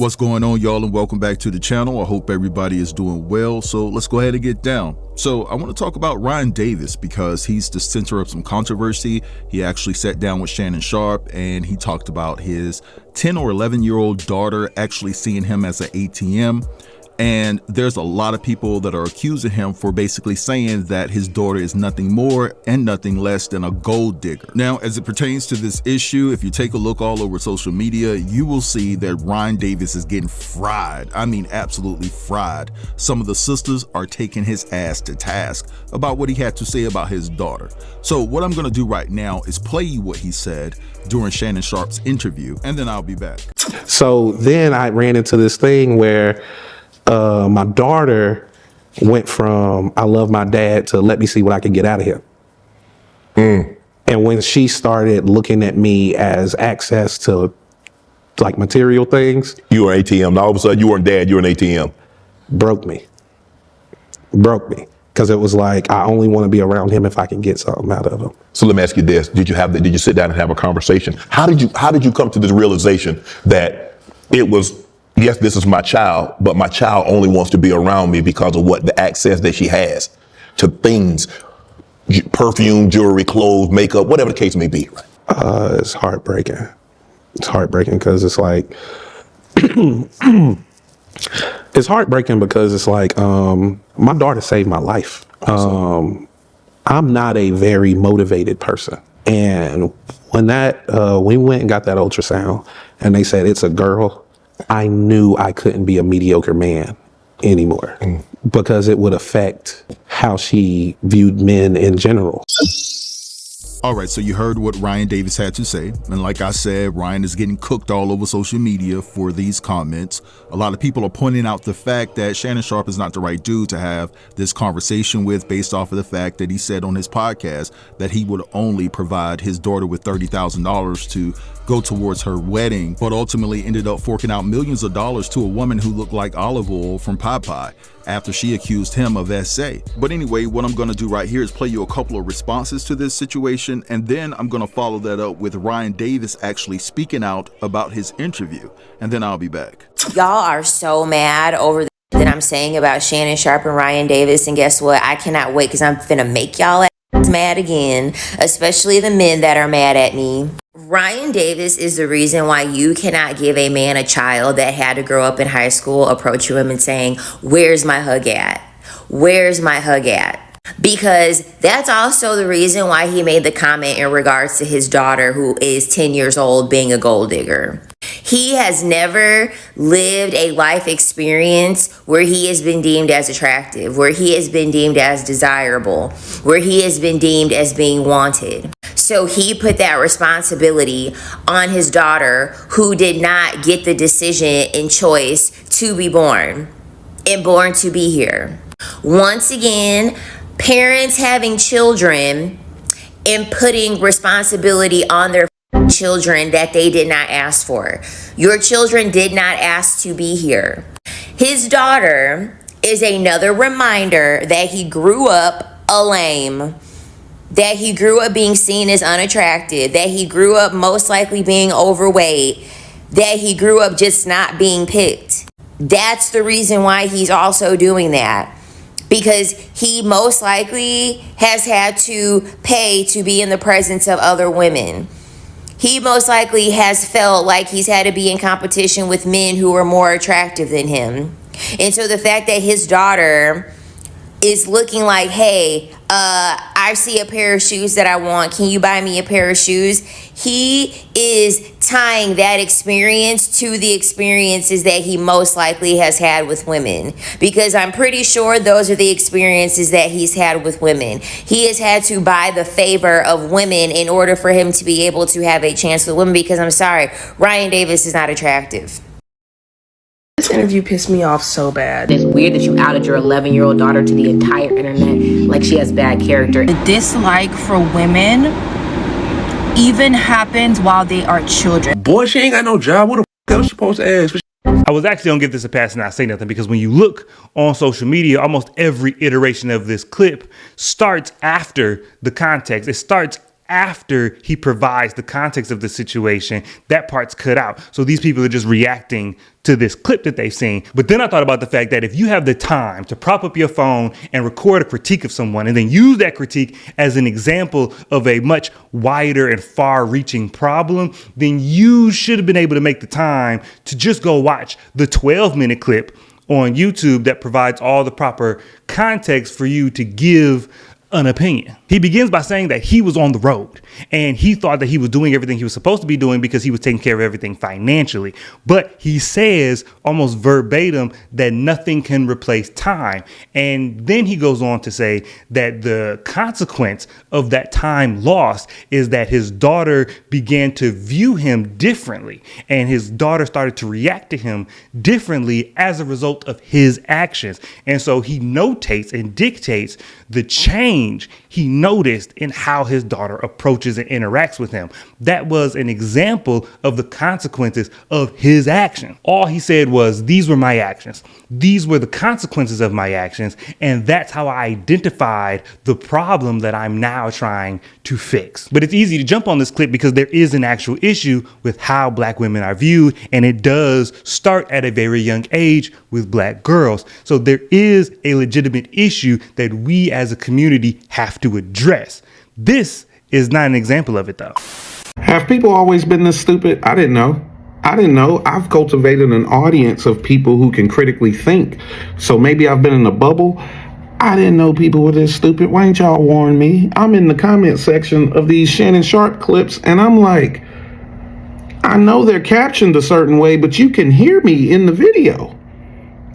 What's going on, y'all, and welcome back to the channel. I hope everybody is doing well. So let's go ahead and get down. So I want to talk about Ryan Davis because he's the center of some controversy. He actually sat down with Shannon Sharpe and he talked about his 10 or 11-year-old daughter actually seeing him as an ATM. And there's a lot of people that are accusing him for basically saying that his daughter is nothing more and nothing less than a gold digger. Now, as it pertains to this issue, if you take a look all over social media, you will see that Ryan Davis is getting fried. I mean, absolutely fried. Some of the sisters are taking his ass to task about what he had to say about his daughter. So what I'm going to do right now is play you what he said during Shannon Sharpe's interview, and then I'll be back. So then I ran into this thing where my daughter went from I love my dad to let me see what I can get out of him. And when she started looking at me as access to like material things. You were ATM. Now all of a sudden you weren't dad, you were an ATM. Broke me. Because it was like, I only want to be around him if I can get something out of him. So let me ask you this. Did you sit down and have a conversation? How did you come to this realization that it was, yes, this is my child, but my child only wants to be around me because of what the access that she has to things, perfume, jewelry, clothes, makeup, whatever the case may be. It's heartbreaking. It's heartbreaking because it's like, it's heartbreaking because it's like, my daughter saved my life. I'm not a very motivated person. And when we went and got that ultrasound and they said it's a girl, I knew I couldn't be a mediocre man anymore because it would affect how she viewed men in general. All right, so you heard what Ryan Davis had to say. And like I said, Ryan is getting cooked all over social media for these comments. A lot of people are pointing out the fact that Shannon Sharpe is not the right dude to have this conversation with based off of the fact that he said on his podcast that he would only provide his daughter with $30,000 to go towards her wedding, but ultimately ended up forking out millions of dollars to a woman who looked like olive oil from Popeye after she accused him of SA. But anyway, what I'm going to do right here is play you a couple of responses to this situation, and then I'm going to follow that up with Ryan Davis actually speaking out about his interview, and then I'll be back. Y'all are so mad over that I'm saying about Shannon Sharpe and Ryan Davis, and guess what? I cannot wait because I'm finna make y'all ass mad again, especially the men that are mad at me. Ryan Davis is the reason why you cannot give a man a child that had to grow up in high school approach him and saying, "Where's my hug at? Where's my hug at?" Because that's also the reason why he made the comment in regards to his daughter, who is 10 years old, being a gold digger. He has never lived a life experience where he has been deemed as attractive, where he has been deemed as desirable, where he has been deemed as being wanted. So he put that responsibility on his daughter, who did not get the decision and choice to be born and born to be here. Once again, parents having children and putting responsibility on their children that they did not ask for. Your children did not ask to be here. His daughter is another reminder that he grew up a lame, that he grew up being seen as unattractive, that he grew up most likely being overweight, that he grew up just not being picked. That's the reason why he's also doing that. Because he most likely has had to pay to be in the presence of other women. He most likely has felt like he's had to be in competition with men who are more attractive than him. And so the fact that his daughter is looking like, hey, I see a pair of shoes that I want. Can you buy me a pair of shoes? He is tying that experience to the experiences that he most likely has had with women. Because I'm pretty sure those are the experiences that he's had with women. He has had to buy the favor of women in order for him to be able to have a chance with women. Because I'm sorry, Ryan Davis is not attractive. This interview pissed me off so bad. It's weird that you outed your 11-year-old daughter to the entire internet like she has bad character. The dislike for women even happens while they are children. Boy, she ain't got no job. What the f*** else she supposed to ask? I was actually gonna give this a pass and not say nothing because when you look on social media, almost every iteration of this clip starts after the context. It starts after he provides the context of the situation, that part's cut out. So these people are just reacting to this clip that they've seen. But then I thought about the fact that if you have the time to prop up your phone and record a critique of someone and then use that critique as an example of a much wider and far-reaching problem, then you should have been able to make the time to just go watch the 12-minute clip on YouTube that provides all the proper context for you to give an opinion. He begins by saying that he was on the road and he thought that he was doing everything he was supposed to be doing because he was taking care of everything financially. But he says almost verbatim that nothing can replace time. And then he goes on to say that the consequence of that time lost is that his daughter began to view him differently, and his daughter started to react to him differently as a result of his actions. And so he notates and dictates the change he noticed in how his daughter approaches and interacts with him. That was an example of the consequences of his action. All he said was, these were my actions. These were the consequences of my actions. And that's how I identified the problem that I'm now trying to fix. But it's easy to jump on this clip because there is an actual issue with how black women are viewed. And it does start at a very young age with black girls. So there is a legitimate issue that we as a community have to address. This is not an example of it, though. Have people always been this stupid? I didn't know. I've cultivated an audience of people who can critically think. So maybe I've been in a bubble. I didn't know people were this stupid. Why ain't y'all warn me? I'm in the comment section of these Shannon Sharpe clips, and I'm like, I know they're captioned a certain way, but you can hear me in the video.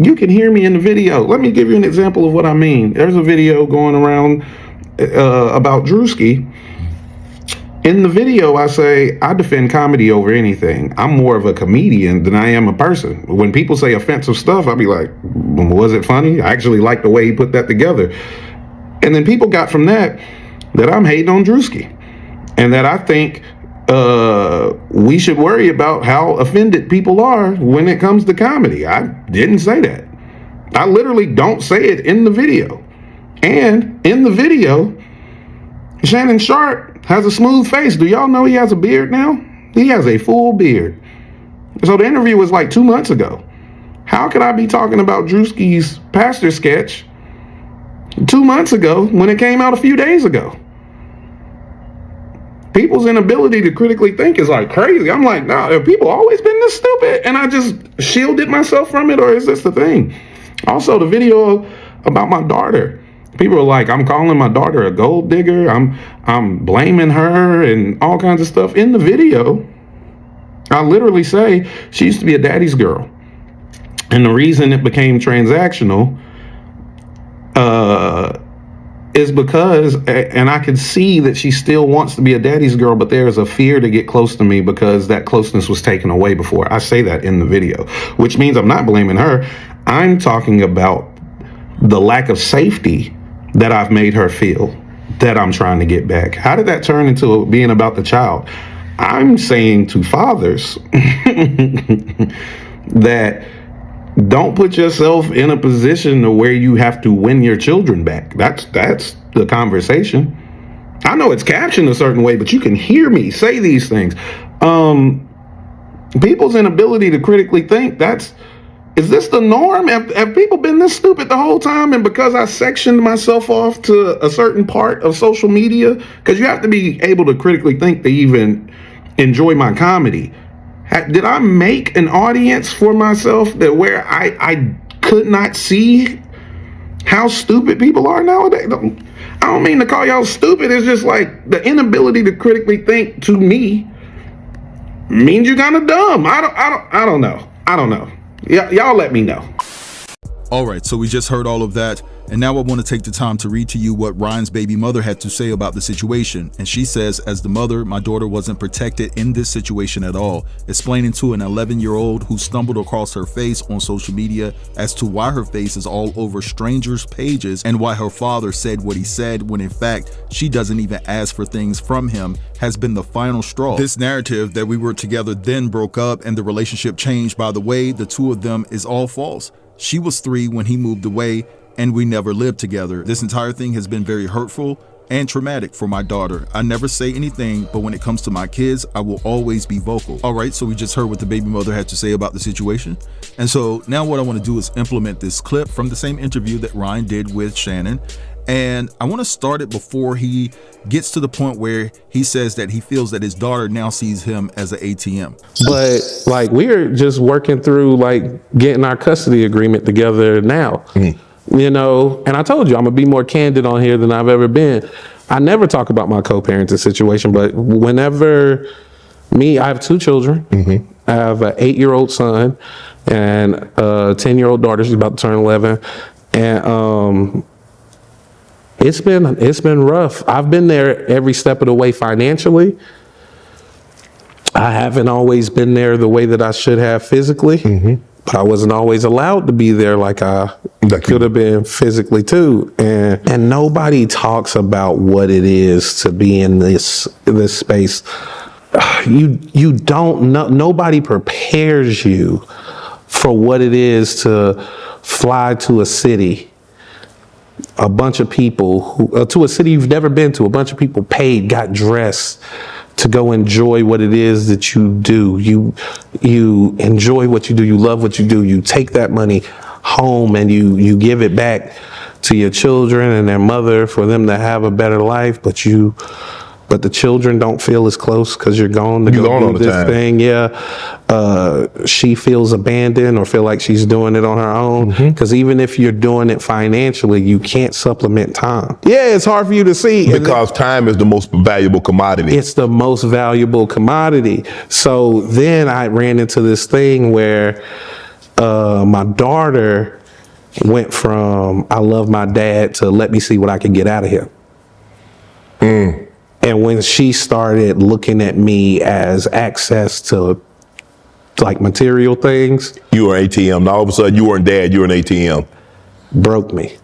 You can hear me in the video. Let me give you an example of what I mean. There's a video going around about Drewski. In the video, I say, I defend comedy over anything. I'm more of a comedian than I am a person. When people say offensive stuff, I'll be like, was it funny? I actually like the way he put that together. And then people got from that I'm hating on Drewski. And that I think we should worry about how offended people are when it comes to comedy. I didn't say that. I literally don't say it in the video. And in the video, Shannon Sharpe has a smooth face. Do y'all know he has a beard now? He has a full beard. So the interview was like 2 months ago. How could I be talking about Drewski's pastor sketch 2 months ago when it came out a few days ago? People's inability to critically think is like crazy. I'm like, nah, have people always been this stupid? And I just shielded myself from it, or is this the thing? Also, the video about my daughter. People are like, I'm calling my daughter a gold digger. I'm blaming her and all kinds of stuff. In the video, I literally say she used to be a daddy's girl. And the reason it became transactional is because, and I can see that she still wants to be a daddy's girl, but there's a fear to get close to me because that closeness was taken away before. I say that in the video, which means I'm not blaming her. I'm talking about the lack of safety that I've made her feel that I'm trying to get back. How did that turn into being about the child? I'm saying to fathers that don't put yourself in a position to where you have to win your children back. That's the conversation. I know it's captioned a certain way, but you can hear me say these things. People's inability to critically think, is this the norm? Have people been this stupid the whole time? And because I sectioned myself off to a certain part of social media, because you have to be able to critically think to even enjoy my comedy. Did I make an audience for myself that where I could not see how stupid people are nowadays? I don't mean to call y'all stupid. It's just like the inability to critically think to me means you're kind of dumb. I don't know. Y'all let me know. All right, so we just heard all of that, and now I want to take the time to read to you what Ryan's baby mother had to say about the situation. And she says, as the mother, my daughter wasn't protected in this situation at all, explaining to an 11-year-old who stumbled across her face on social media as to why her face is all over strangers' pages and why her father said what he said when in fact she doesn't even ask for things from him has been the final straw. This narrative that we were together then broke up and the relationship changed by the way the two of them is all false. She was 3 when he moved away, and we never lived together. This entire thing has been very hurtful. and traumatic for my daughter. I never say anything, but when it comes to my kids, I will always be vocal. All right, so we just heard what the baby mother had to say about the situation. And so now what I want to do is implement this clip from the same interview that Ryan did with Shannon. And I want to start it before he gets to the point where he says that he feels that his daughter now sees him as an ATM. But like, we're just working through like getting our custody agreement together now. You know, and I told you I'm gonna be more candid on here than I've ever been. I never talk about my co-parenting situation, but whenever I have 2 children. I have an 8-year-old son and a 10-year-old daughter. She's about to turn 11, and it's been rough. I've been there every step of the way financially. I haven't always been there the way that I should have physically. But I wasn't always allowed to be there like I could have been physically too. And nobody talks about what it is to be in this space. You don't know, nobody prepares you for what it is to fly to a city, a bunch of people to a city you've never been to, a bunch of people paid, got dressed to go enjoy what it is that you do. You enjoy what you do. You love what you do. You take that money home and you give it back to your children and their mother for them to have a better life. But the children don't feel as close because you're gone to go do this thing. She feels abandoned or feel like she's doing it on her own. Because even if you're doing it financially, you can't supplement time. Yeah, it's hard for you to see. Because time is the most valuable commodity. It's the most valuable commodity. So then I ran into this thing where my daughter went from I love my dad to let me see what I can get out of him. And when she started looking at me as access to like material things. You were an ATM. Now all of a sudden you weren't dad, you were an ATM. Broke me.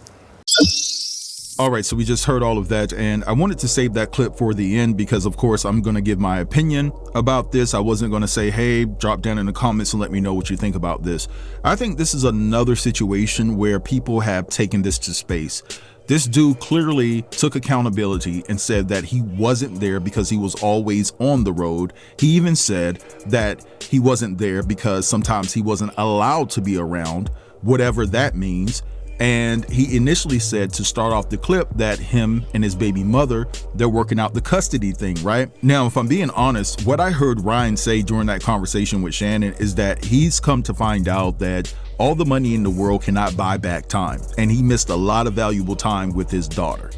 All right, so we just heard all of that, and I wanted to save that clip for the end because, of course, I'm going to give my opinion about this. I wasn't going to say, hey, drop down in the comments and let me know what you think about this. I think this is another situation where people have taken this to space. This dude clearly took accountability and said that he wasn't there because he was always on the road. He even said that he wasn't there because sometimes he wasn't allowed to be around, whatever that means. And he initially said to start off the clip that him and his baby mother, they're working out the custody thing, right? Now, if I'm being honest, what I heard Ryan say during that conversation with Shannon is that he's come to find out that all the money in the world cannot buy back time. And he missed a lot of valuable time with his daughter.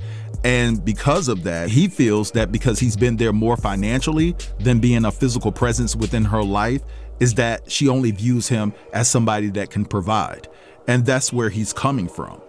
And because of that, he feels that because he's been there more financially than being a physical presence within her life, is that she only views him as somebody that can provide. And that's where he's coming from.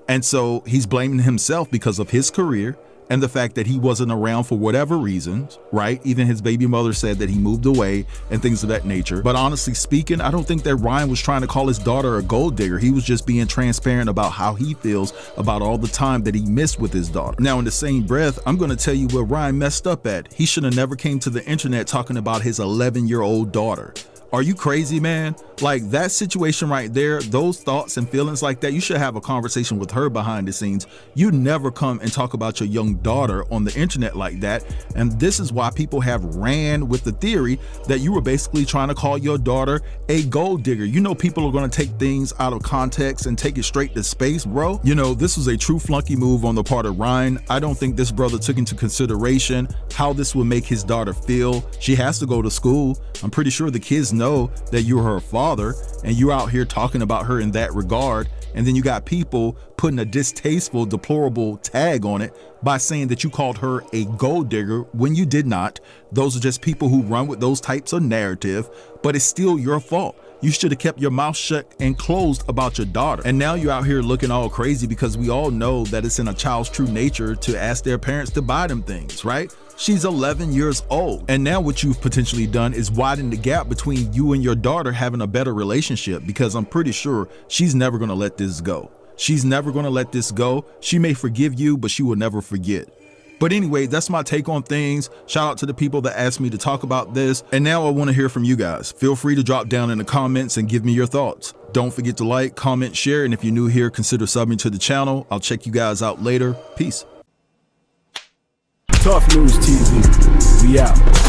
And so he's blaming himself because of his career and the fact that he wasn't around for whatever reasons, right? Even his baby mother said that he moved away and things of that nature. But honestly speaking, I don't think that Ryan was trying to call his daughter a gold digger. He was just being transparent about how he feels about all the time that he missed with his daughter. Now, in the same breath, I'm going to tell you where Ryan messed up at. He should have never came to the internet talking about his 11-year-old daughter. Are you crazy, man? Like, that situation right there, those thoughts and feelings like that, you should have a conversation with her behind the scenes. You never come and talk about your young daughter on the internet like that. And this is why people have ran with the theory that you were basically trying to call your daughter a gold digger. You know, people are going to take things out of context and take it straight to space, bro. You know, this was a true flunky move on the part of Ryan. I don't think this brother took into consideration how this would make his daughter feel. She has to go to school. I'm pretty sure the kids know that you're her father and you're out here talking about her in that regard. And then you got people putting a distasteful, deplorable tag on it by saying that you called her a gold digger when you did not. Those are just people who run with those types of narrative, but it's still your fault. You should have kept your mouth shut and closed about your daughter. And now you're out here looking all crazy because we all know that it's in a child's true nature to ask their parents to buy them things, right? She's 11 years old. And now what you've potentially done is widen the gap between you and your daughter having a better relationship, because I'm pretty sure she's never going to let this go. She's never going to let this go. She may forgive you, but she will never forget. But anyway, that's my take on things. Shout out to the people that asked me to talk about this. And now I want to hear from you guys. Feel free to drop down in the comments and give me your thoughts. Don't forget to like, comment, share. And if you're new here, consider subbing to the channel. I'll check you guys out later. Peace. Tough News TV. We out.